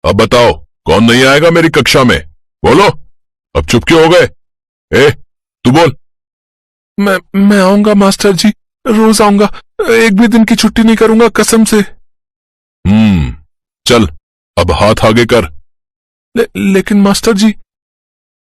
अब बताओ, कौन नहीं आएगा मेरी कक्षा में? बोलो, अब चुप क्यों हो गए? तू बोल। मैं आऊंगा मास्टर जी, रोज आऊंगा, एक भी दिन की छुट्टी नहीं करूंगा कसम से। चल, अब हाथ आगे कर। लेकिन मास्टर जी।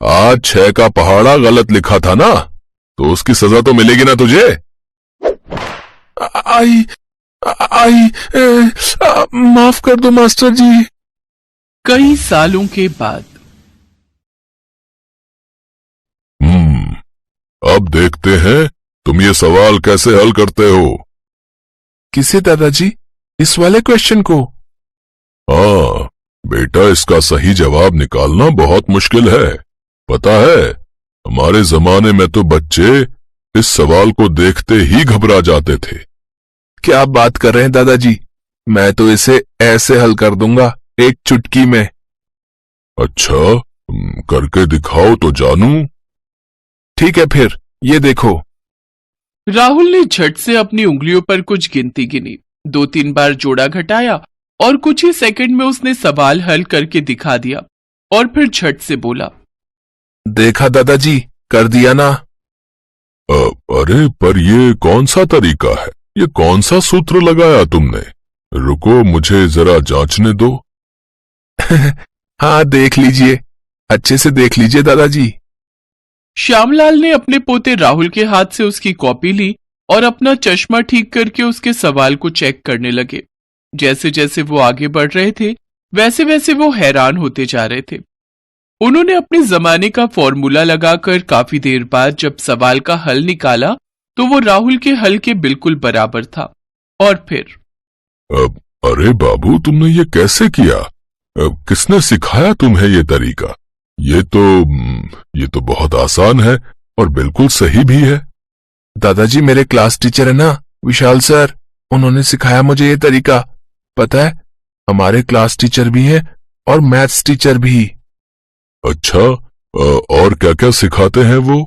आज 6 का पहाड़ा गलत लिखा था ना, तो उसकी सजा तो मिलेगी ना तुझे। माफ कर दो मास्टर जी। कई सालों के बाद। अब देखते हैं तुम ये सवाल कैसे हल करते हो। किसे दादाजी? इस वाले क्वेश्चन को? हाँ बेटा, इसका सही जवाब निकालना बहुत मुश्किल है। पता है, हमारे जमाने में तो बच्चे इस सवाल को देखते ही घबरा जाते थे। क्या आप बात कर रहे हैं दादाजी? मैं तो इसे ऐसे हल कर दूंगा, एक चुटकी में। अच्छा, करके दिखाओ तो जानूं। ठीक है फिर, ये देखो। राहुल ने झट से अपनी उंगलियों पर कुछ गिनती गिनी, 2-3 बार जोड़ा घटाया और कुछ ही सेकंड में उसने सवाल हल करके दिखा दिया और फिर झट से बोला, देखा दादाजी, कर दिया ना। अरे पर ये कौन सा तरीका है? ये कौन सा सूत्र लगाया तुमने? रुको, मुझे जरा जांचने दो। हाँ देख लीजिए, अच्छे से देख लीजिए दादाजी। श्यामलाल ने अपने पोते राहुल के हाथ से उसकी कॉपी ली और अपना चश्मा ठीक करके उसके सवाल को चेक करने लगे। जैसे जैसे वो आगे बढ़ रहे थे, वैसे वैसे वो हैरान होते जा रहे थे। उन्होंने अपने जमाने का फॉर्मूला लगाकर काफी देर बाद जब सवाल का हल निकाला तो वो राहुल के हल के बिल्कुल बराबर था। और फिर अरे बाबू, तुमने ये कैसे किया? किसने सिखाया तुम्हें ये तरीका? ये तो बहुत आसान है और बिल्कुल सही भी है। दादाजी, मेरे क्लास टीचर है ना, विशाल सर, उन्होंने सिखाया मुझे ये तरीका। पता है, हमारे क्लास टीचर भी हैं और मैथ्स टीचर भी। अच्छा, और क्या क्या सिखाते हैं वो?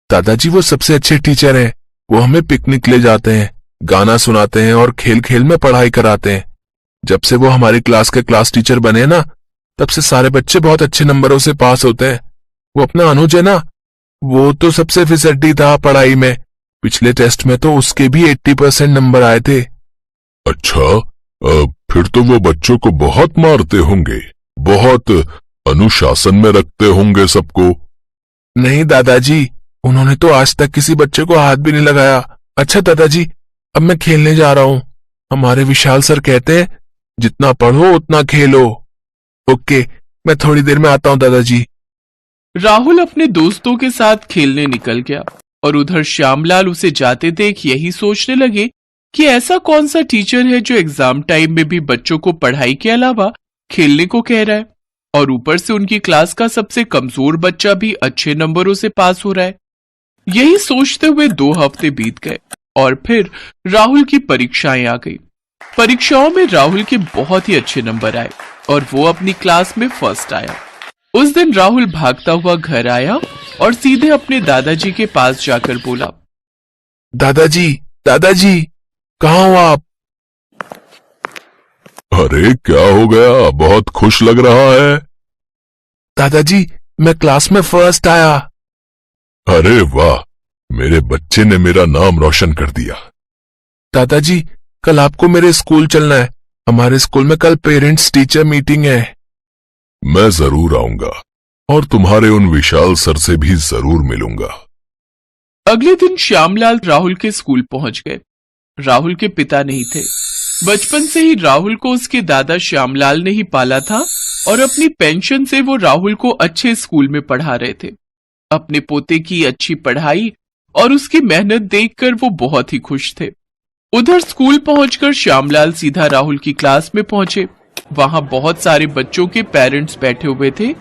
दादाजी, वो सबसे अच्छे टीचर हैं। वो हमें पिकनिक ले जाते हैं, गाना सुनाते हैं और खेल खेल में पढ़ाई कराते हैं। जब से वो हमारी क्लास के क्लास टीचर बने ना, तब से सारे बच्चे बहुत अच्छे नंबरों से पास होते हैं। वो अपना अनुज है ना, वो तो सबसे फिसड्डी था पढ़ाई में। पिछले टेस्ट में तो उसके भी 80% नंबर आए थे। अच्छा, फिर तो वो बच्चों को बहुत मारते होंगे, बहुत अनुशासन में रखते होंगे सबको। नहीं दादाजी, उन्होंने तो आज तक किसी बच्चे को हाथ भी नहीं लगाया। अच्छा दादाजी, अब मैं खेलने जा रहा हूँ। हमारे विशाल सर कहते हैं, जितना पढ़ो उतना खेलो। ओके, मैं थोड़ी देर में आता हूँ दादाजी। राहुल अपने दोस्तों के साथ खेलने निकल गया और उधर श्यामलाल उसे जाते देख यही सोचने लगे कि ऐसा कौन सा टीचर है जो एग्जाम टाइम में भी बच्चों को पढ़ाई के अलावा खेलने को कह रहा है, और ऊपर से उनकी क्लास का सबसे कमजोर बच्चा भी अच्छे नंबरों से पास हो रहा है। यही सोचते हुए 2 हफ्ते बीत गए और फिर राहुल की परीक्षाएं आ गई। परीक्षाओं में राहुल के बहुत ही अच्छे नंबर आए और वो अपनी क्लास में फर्स्ट आया। उस दिन राहुल भागता हुआ घर आया और सीधे अपने दादाजी के पास जाकर बोला, दादाजी, दादाजी, कहाँ हो आप? अरे क्या हो गया? बहुत खुश लग रहा है। दादाजी, मैं क्लास में फर्स्ट आया। अरे वाह, मेरे बच्चे ने मेरा नाम रोशन कर दिया। दादाजी, कल आपको मेरे स्कूल चलना है। हमारे स्कूल में कल पेरेंट्स टीचर मीटिंग है। मैं जरूर आऊंगा और तुम्हारे उन विशाल सर से भी जरूर मिलूंगा। अगले दिन श्यामलाल राहुल के स्कूल पहुंच गए। राहुल के पिता नहीं थे। बचपन से ही राहुल को उसके दादा श्यामलाल ने ही पाला था और अपनी पेंशन से वो राहुल को अच्छे स्कूल में पढ़ा रहे थे। अपने पोते की अच्छी पढ़ाई और उसकी मेहनत देखकर वो बहुत ही खुश थे। उधर स्कूल पहुंचकर श्यामलाल सीधा राहुल की क्लास में पहुंचे। वहां बहुत सारे बच्चों के पेरेंट्स बैठे हुए थे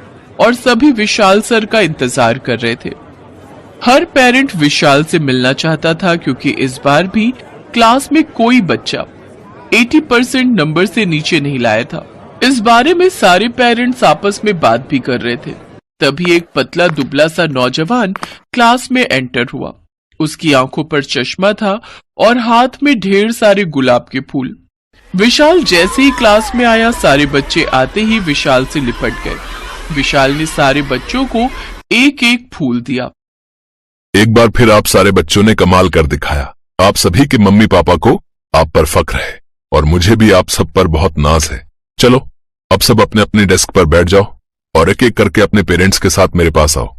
और सभी विशाल सर का इंतजार कर रहे थे। हर पेरेंट विशाल से मिलना चाहता था क्योंकि इस बार भी क्लास में कोई बच्चा 80% नंबर से नीचे नहीं लाया था। इस बारे में सारे पेरेंट्स आपस में बात भी कर रहे थे। तभी एक पतला दुबला सा नौजवान क्लास में एंटर हुआ। उसकी आंखों पर चश्मा था और हाथ में ढेर सारे गुलाब के फूल। विशाल जैसे ही क्लास में आया, सारे बच्चे आते ही विशाल से लिपट गए। विशाल ने सारे बच्चों को एक एक फूल दिया। एक बार फिर आप सारे बच्चों ने कमाल कर दिखाया। आप सभी के मम्मी पापा को आप पर फक्र है और मुझे भी आप सब पर बहुत नाज है। चलो अब सब अपने अपने डेस्क पर बैठ जाओ और एक एक करके अपने पेरेंट्स के साथ मेरे पास आओ।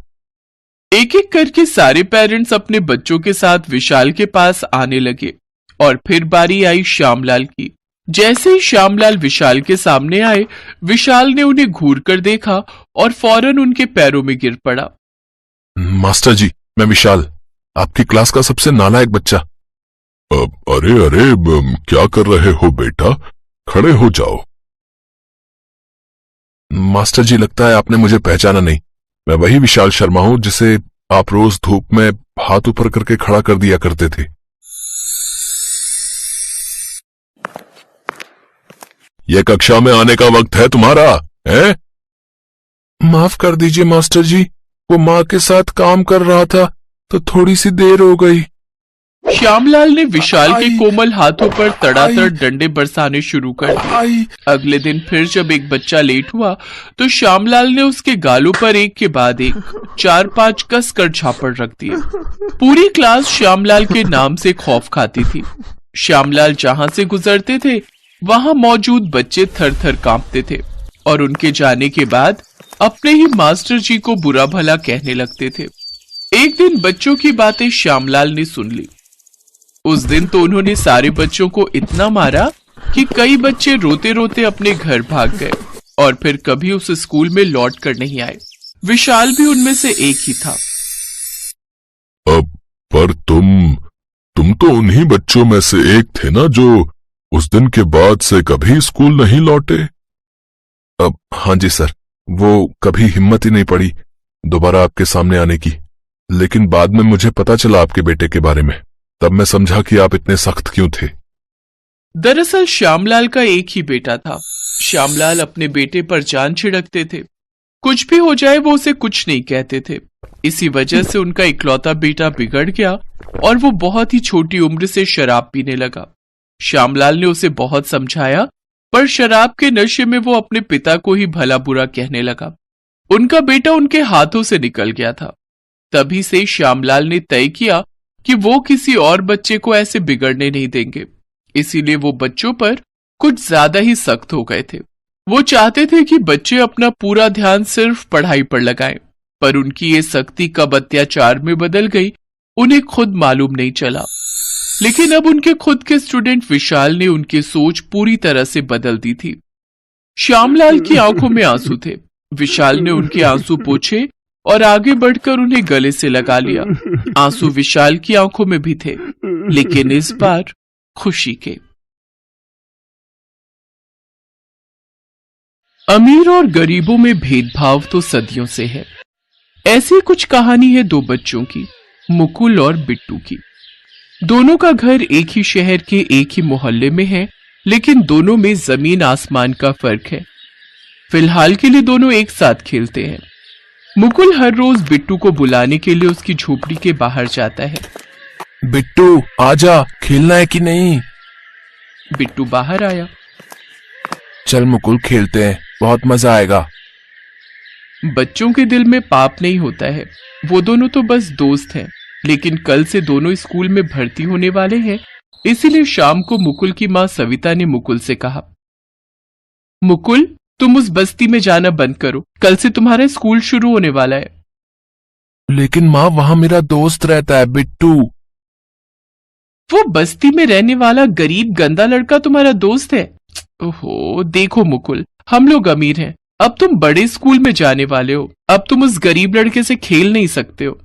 एक एक करके सारे पेरेंट्स अपने बच्चों के साथ विशाल के पास आने लगे और फिर बारी आई श्यामलाल की। जैसे ही श्यामलाल विशाल के सामने आए, विशाल ने उन्हें घूर कर देखा और फौरन उनके पैरों में गिर पड़ा। मास्टर जी, मैं विशाल, आपकी क्लास का सबसे नालायक बच्चा। अरे अरे क्या कर रहे हो बेटा, खड़े हो जाओ। मास्टर जी, लगता है आपने मुझे पहचाना नहीं। मैं वही विशाल शर्मा हूं जिसे आप रोज धूप में हाथ ऊपर करके खड़ा कर दिया करते थे। यह कक्षा में आने का वक्त है तुम्हारा, है? माफ कर दीजिए मास्टर जी, वो माँ के साथ काम कर रहा था तो थोड़ी सी देर हो गई। श्यामलाल ने विशाल के कोमल हाथों पर तड़ातड़ डंडे बरसाने शुरू कर दिए। अगले दिन फिर जब एक बच्चा लेट हुआ तो श्यामलाल ने उसके गालों पर एक के बाद एक 4-5 कसकर झापड़ रख दिए। पूरी क्लास श्यामलाल के नाम से खौफ खाती थी। श्यामलाल जहां से गुजरते थे वहां मौजूद बच्चे थर थर कांपते थे और उनके जाने के बाद अपने ही मास्टर जी को बुरा भला कहने लगते थे। एक दिन बच्चों की बातें श्यामलाल ने सुन ली। उस दिन तो उन्होंने सारे बच्चों को इतना मारा कि कई बच्चे रोते रोते अपने घर भाग गए और फिर कभी उस स्कूल में लौट कर नहीं आए। विशाल भी उनमें से एक ही था। पर तुम तो उन्हीं बच्चों में से एक थे ना जो उस दिन के बाद से कभी स्कूल नहीं लौटे? हाँ जी सर, वो कभी हिम्मत ही नहीं पड़ी दोबारा आपके सामने आने की। लेकिन बाद में मुझे पता चला आपके बेटे के बारे में, तब मैं समझा कि आप इतने सख्त क्यों थे। दरअसल श्यामलाल का एक ही बेटा था। श्यामलाल अपने बेटे पर जान छिड़कते थे। कुछ भी हो जाए वो उसे कुछ नहीं कहते थे। इसी वजह से उनका इकलौता बेटा बिगड़ गया और वो बहुत ही छोटी उम्र से शराब पीने लगा। श्यामलाल ने उसे बहुत समझाया, पर शराब के नशे में वो अपने पिता को ही भला बुरा कहने लगा। उनका बेटा उनके हाथों से निकल गया था। तभी से श्यामलाल ने तय किया कि वो किसी और बच्चे को ऐसे बिगड़ने नहीं देंगे। इसीलिए वो बच्चों पर कुछ ज्यादा ही सख्त हो गए थे। वो चाहते थे कि बच्चे अपना पूरा ध्यान सिर्फ पढ़ाई पर लगाएं, पर उनकी ये सख्ती कब अत्याचार में बदल गई उन्हें खुद मालूम नहीं चला। लेकिन अब उनके खुद के स्टूडेंट विशाल ने उनकी सोच पूरी तरह से बदल दी थी। श्यामलाल की आंखों में आंसू थे। विशाल ने उनके आंसू पोंछे और आगे बढ़कर उन्हें गले से लगा लिया। आंसू विशाल की आंखों में भी थे, लेकिन इस बार खुशी के। अमीर और गरीबों में भेदभाव तो सदियों से है। ऐसी कुछ कहानी है दो बच्चों की, मुकुल और बिट्टू की। दोनों का घर एक ही शहर के एक ही मोहल्ले में है, लेकिन दोनों में जमीन आसमान का फर्क है। फिलहाल के लिए दोनों एक साथ खेलते हैं। मुकुल हर रोज बिट्टू को बुलाने के लिए उसकी झोपड़ी के बाहर जाता है। बिट्टू आजा, खेलना है कि नहीं? बिट्टू बाहर आया। चल मुकुल, खेलते हैं, बहुत मजा आएगा। बच्चों के दिल में पाप नहीं होता है। वो दोनों तो बस दोस्त हैं, लेकिन कल से दोनों स्कूल में भर्ती होने वाले हैं। इसीलिए शाम को मुकुल की माँ सविता ने मुकुल से कहा, मुकुल तुम उस बस्ती में जाना बंद करो, कल से तुम्हारा स्कूल शुरू होने वाला है। लेकिन माँ, वहां मेरा दोस्त रहता है बिट्टू। वो बस्ती में रहने वाला गरीब गंदा लड़का तुम्हारा दोस्त है? ओहो देखो मुकुल, हम लोग अमीर हैं, अब तुम बड़े स्कूल में जाने वाले हो, अब तुम उस गरीब लड़के से खेल नहीं सकते हो।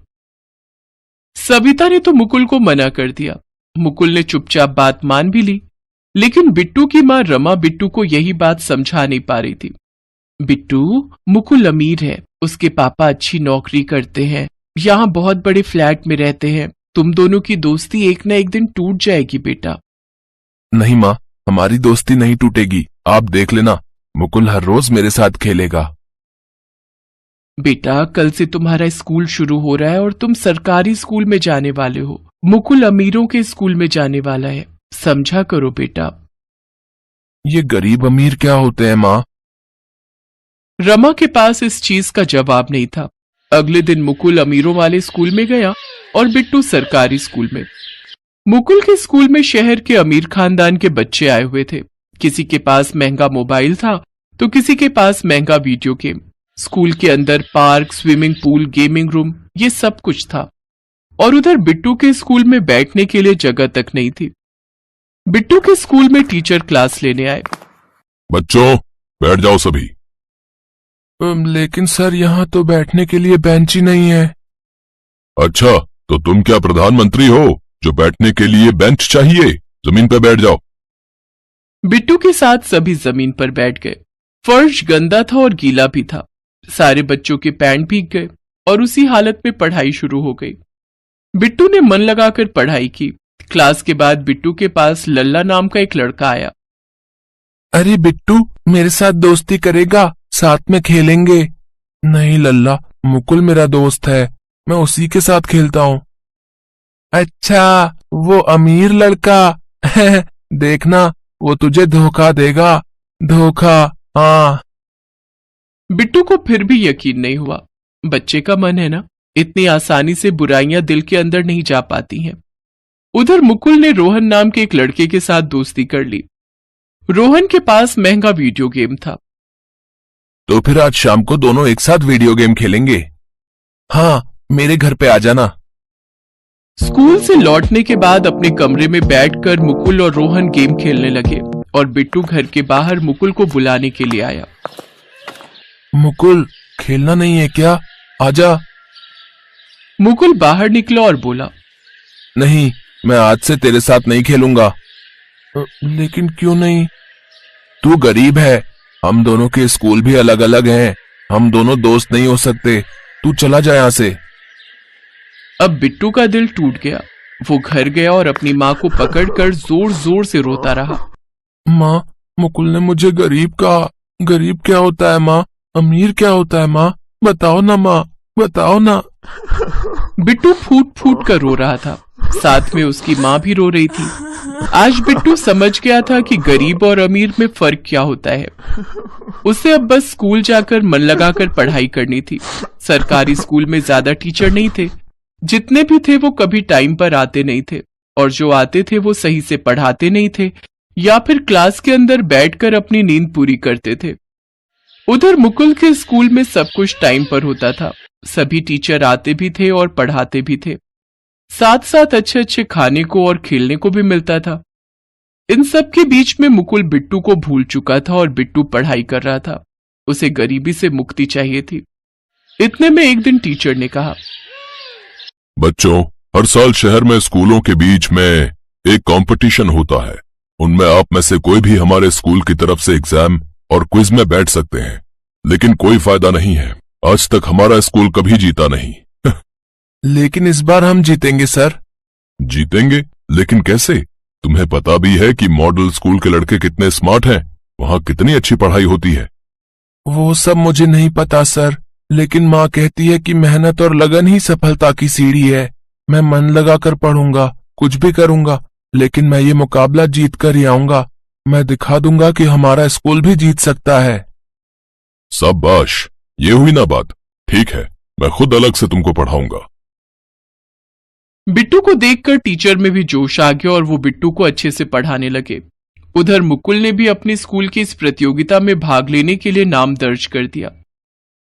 सविता ने तो मुकुल को मना कर दिया। मुकुल ने चुपचाप बात मान भी ली, लेकिन बिट्टू की माँ रमा बिट्टू को यही बात समझा नहीं पा रही थी। बिट्टू, मुकुल अमीर है, उसके पापा अच्छी नौकरी करते हैं, यहाँ बहुत बड़े फ्लैट में रहते हैं, तुम दोनों की दोस्ती एक ना एक दिन टूट जाएगी बेटा। नहीं माँ, हमारी दोस्ती नहीं टूटेगी, आप देख लेना, मुकुल हर रोज मेरे साथ खेलेगा। बेटा कल से तुम्हारा स्कूल शुरू हो रहा है और तुम सरकारी स्कूल में जाने वाले हो। मुकुल अमीरों के स्कूल में जाने वाला है, समझा करो बेटा। ये गरीब अमीर क्या होते हैं माँ? रमा के पास इस चीज का जवाब नहीं था। अगले दिन मुकुल अमीरों वाले स्कूल में गया और बिट्टू सरकारी स्कूल में। मुकुल के स्कूल में शहर के अमीर खानदान के बच्चे आए हुए थे। किसी के पास महंगा मोबाइल था तो किसी के पास महंगा वीडियो गेम। स्कूल के अंदर park, swimming pool, gaming room, ये सब कुछ था। और उधर बिट्टू के स्कूल में बैठने के लिए जगह तक नहीं थी। बिट्टू के स्कूल में टीचर क्लास लेने आए। बच्चों, बैठ जाओ सभी। लेकिन सर यहाँ तो बैठने के लिए बेंच ही नहीं है। अच्छा, तो तुम क्या प्रधानमंत्री हो जो बैठने के लिए बेंच चाहिए? जमीन पर बैठ जाओ। बिट्टू के साथ सभी जमीन पर बैठ गए। फर्श गंदा था और गीला भी था। सारे बच्चों के पैंट भीग गए और उसी हालत में पढ़ाई शुरू हो गई। बिट्टू ने मन लगाकर पढ़ाई की। क्लास के बाद बिट्टू के पास लल्ला नाम का एक लड़का आया। अरे बिट्टू, मेरे साथ दोस्ती करेगा? साथ में खेलेंगे। नहीं लल्ला, मुकुल मेरा दोस्त है, मैं उसी के साथ खेलता हूँ। अच्छा, वो अमीर लड़का देखना, वो तुझे धोखा देगा। धोखा, हाँ। बिट्टू को फिर भी यकीन नहीं हुआ। बच्चे का मन है ना, इतनी आसानी से बुराइयां दिल के अंदर नहीं जा पाती हैं। उधर मुकुल ने रोहन नाम के एक लड़के के साथ दोस्ती कर ली। रोहन के पास महंगा वीडियो गेम था। तो फिर आज शाम को दोनों एक साथ वीडियो गेम खेलेंगे। हाँ, मेरे घर पे आ जाना। स्कूल से लौटने के बाद अपने कमरे में बैठकर मुकुल और रोहन गेम खेलने लगे और बिट्टू घर के बाहर मुकुल को बुलाने के लिए आया। मुकुल, खेलना नहीं है क्या? आजा। मुकुल बाहर निकला और बोला, नहीं, मैं आज से तेरे साथ नहीं खेलूंगा। लेकिन क्यों नहीं? तू गरीब है, हम दोनों के स्कूल भी अलग अलग हैं, हम दोनों दोस्त नहीं हो सकते। तू चला जा यहाँ से। अब बिट्टू का दिल टूट गया। वो घर गया और अपनी माँ को पकड़कर जोर जोर से रोता रहा। माँ, मुकुल ने मुझे गरीब कहा। गरीब क्या होता है माँ? अमीर क्या होता है माँ? बताओ ना माँ, बताओ ना। बिट्टू फूट फूट कर रो रहा था। साथ में उसकी माँ भी रो रही थी। आज बिट्टू समझ गया था कि गरीब और अमीर में फर्क क्या होता है। उसे अब बस स्कूल जाकर मन लगाकर पढ़ाई करनी थी। सरकारी स्कूल में ज्यादा टीचर नहीं थे। जितने भी थे वो कभी टाइम पर आते नहीं थे, और जो आते थे वो सही से पढ़ाते नहीं थे या फिर क्लास के अंदर बैठकर अपनी नींद पूरी करते थे। उधर मुकुल के स्कूल में सब कुछ टाइम पर होता था। सभी टीचर आते भी थे और पढ़ाते भी थे। साथ साथ अच्छे अच्छे खाने को और खेलने को भी मिलता था। इन सब के बीच में मुकुल बिट्टू को भूल चुका था और बिट्टू पढ़ाई कर रहा था। उसे गरीबी से मुक्ति चाहिए थी। इतने में एक दिन टीचर ने कहा, बच्चों, हर साल शहर में स्कूलों के बीच में एक कंपटीशन होता है। उनमें आप में से कोई भी हमारे स्कूल की तरफ से एग्जाम और क्विज में बैठ सकते हैं, लेकिन कोई फायदा नहीं है। आज तक हमारा स्कूल कभी जीता नहीं। लेकिन इस बार हम जीतेंगे सर। जीतेंगे? लेकिन कैसे? तुम्हें पता भी है कि मॉडल स्कूल के लड़के कितने स्मार्ट हैं, वहाँ कितनी अच्छी पढ़ाई होती है। वो सब मुझे नहीं पता सर, लेकिन माँ कहती है कि मेहनत और लगन ही सफलता की सीढ़ी है। मैं मन लगाकर पढ़ूंगा, कुछ भी करूंगा, लेकिन मैं ये मुकाबला जीत कर ही आऊंगा। मैं दिखा दूंगा कि हमारा स्कूल भी जीत सकता है। शाबाश, ये हुई ना बात। ठीक है, मैं खुद अलग से तुमको पढ़ाऊंगा। बिट्टू को देखकर टीचर में भी जोश आ गया और वो बिट्टू को अच्छे से पढ़ाने लगे। उधर मुकुल ने भी अपनी स्कूल की इस प्रतियोगिता में भाग लेने के लिए नाम दर्ज कर दिया,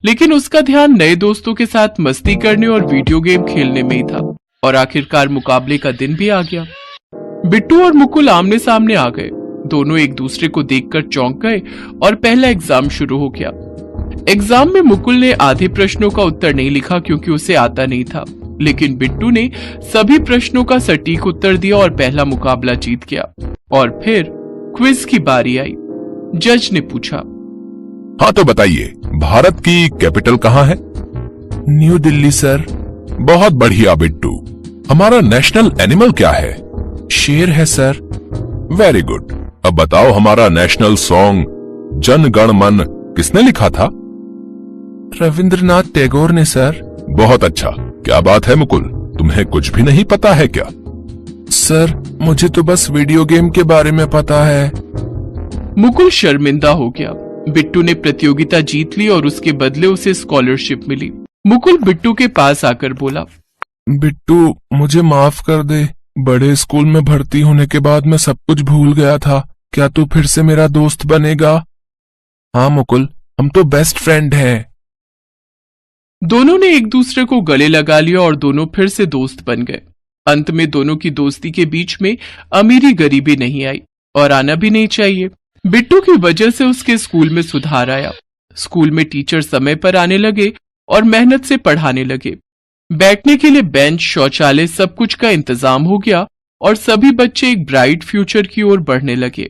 लेकिन उसका ध्यान नए दोस्तों के साथ मस्ती करने और वीडियो गेम खेलने में ही था। और आखिरकार मुकाबले का दिन भी आ गया। बिट्टू और मुकुल आमने सामने आ गए। दोनों एक दूसरे को देखकर चौंक गए और पहला एग्जाम शुरू हो गया। एग्जाम में मुकुल ने आधे प्रश्नों का उत्तर नहीं लिखा क्योंकि उसे आता नहीं था, लेकिन बिट्टू ने सभी प्रश्नों का सटीक उत्तर दिया और पहला मुकाबला जीत गया। और फिर क्विज की बारी आई। जज ने पूछा, हाँ तो बताइए, भारत की कैपिटल कहाँ है? New Delhi sir. बहुत बढ़िया बिट्टू। हमारा नेशनल एनिमल क्या है? शेर है सर। Very good. अब बताओ, हमारा नेशनल सॉन्ग जन गण मन किसने लिखा था? रविंद्रनाथ टैगोर ने सर। बहुत अच्छा। क्या बात है मुकुल, तुम्हें कुछ भी नहीं पता है क्या? सर, मुझे तो बस वीडियो गेम के बारे में पता है। मुकुल शर्मिंदा हो गया। बिट्टू ने प्रतियोगिता जीत ली और उसके बदले उसे स्कॉलरशिप मिली। मुकुल बिट्टू के पास आकर बोला, बिट्टू मुझे माफ कर दे। बड़े स्कूल में भर्ती होने के बाद मैं सब कुछ भूल गया था। क्या तू फिर से मेरा दोस्त बनेगा? हाँ मुकुल, हम तो बेस्ट फ्रेंड हैं। दोनों ने एक दूसरे को गले लगा लिया और दोनों फिर से दोस्त बन गए। अंत में दोनों की दोस्ती के बीच में अमीरी गरीबी नहीं आई और आना भी नहीं चाहिए। बिट्टू की वजह से उसके स्कूल में सुधार आया। स्कूल में टीचर समय पर आने लगे और मेहनत से पढ़ाने लगे। बैठने के लिए बेंच, शौचालय, सब कुछ का इंतजाम हो गया और सभी बच्चे एक ब्राइट फ्यूचर की ओर बढ़ने लगे।